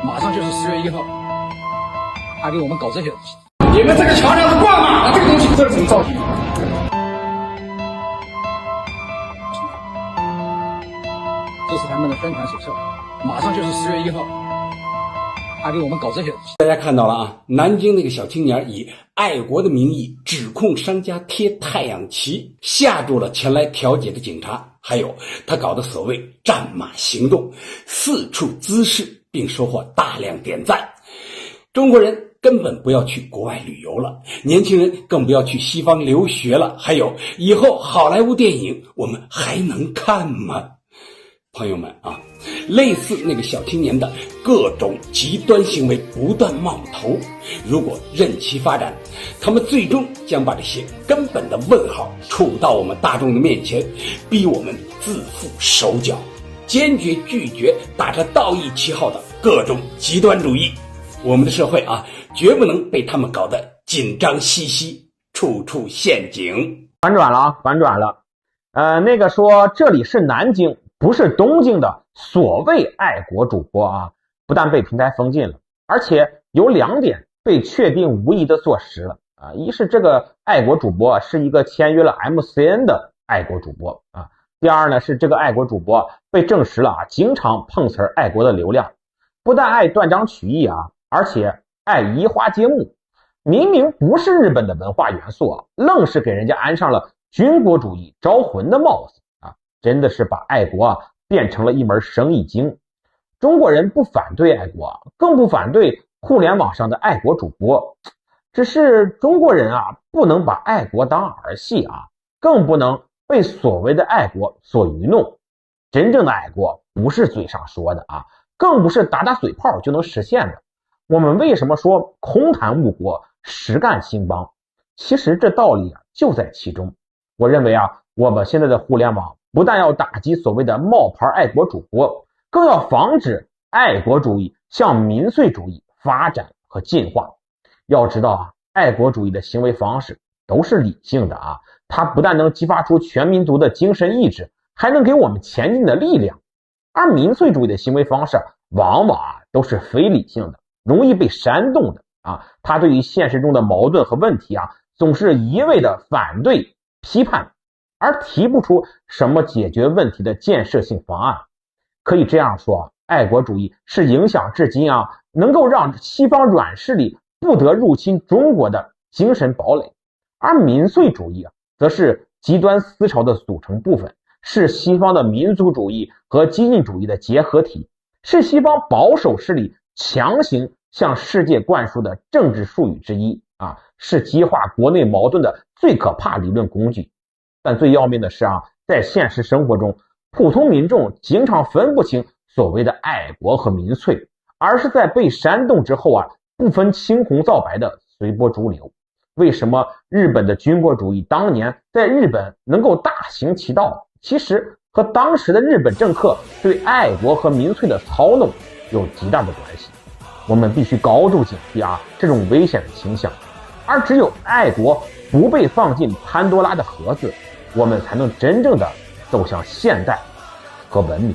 马上就是10月1号，还给我们搞这些东西。你们这个桥梁是挂马的这个东西，这是什么造型？这是他们的宣传手册，马上就是10月1号，还给我们搞这些东西。大家看到了啊，南京那个小青年以爱国的名义指控商家贴太阳旗，吓住了前来调解的警察。还有他搞的所谓战马行动，四处滋事，并收获大量点赞。中国人根本不要去国外旅游了，年轻人更不要去西方留学了。还有以后好莱坞电影我们还能看吗？朋友们啊，类似那个小青年的各种极端行为不断冒头，如果任其发展，他们最终将把这些根本的问号触到我们大众的面前，逼我们自负手脚，坚决拒绝打着道义旗号的各种极端主义。我们的社会啊，绝不能被他们搞得紧张兮兮，处处陷阱。反转了啊，反转了。那个说这里是南京，不是东京的所谓爱国主播啊，不但被平台封禁了，而且有2点被确定无疑的坐实了啊。一是这个爱国主播是一个签约了 MCN 的爱国主播啊。第二呢，是这个爱国主播被证实了啊，经常碰瓷爱国的流量，不但爱断章取义啊，而且爱移花接木，明明不是日本的文化元素啊，愣是给人家安上了军国主义招魂的帽子啊，真的是把爱国啊变成了一门生意经。中国人不反对爱国，更不反对互联网上的爱国主播，只是中国人啊不能把爱国当儿戏啊，更不能被所谓的爱国所愚弄。真正的爱国不是嘴上说的啊，更不是打打嘴炮就能实现的。我们为什么说空谈误国，实干兴邦？其实这道理啊就在其中。我认为啊，我们现在的互联网不但要打击所谓的冒牌爱国主播，更要防止爱国主义向民粹主义发展和进化。要知道啊，爱国主义的行为方式都是理性的啊，它不但能激发出全民族的精神意志，还能给我们前进的力量。而民粹主义的行为方式往往啊都是非理性的，容易被煽动的啊，它对于现实中的矛盾和问题啊，总是一味的反对批判，而提不出什么解决问题的建设性方案。可以这样说，爱国主义是影响至今啊，能够让西方软势力不得入侵中国的精神堡垒，而民粹主义啊，则是极端思潮的组成部分，是西方的民族主义和激进主义的结合体，是西方保守势力强行向世界灌输的政治术语之一啊，是激化国内矛盾的最可怕理论工具。但最要命的是啊，在现实生活中，普通民众经常分不清所谓的爱国和民粹，而是在被煽动之后啊，不分青红皂白的随波逐流。为什么日本的军国主义当年在日本能够大行其道？其实和当时的日本政客对爱国和民粹的操弄有极大的关系。我们必须高度警惕啊这种危险的倾向，而只有爱国不被放进潘多拉的盒子，我们才能真正的走向现代和文明。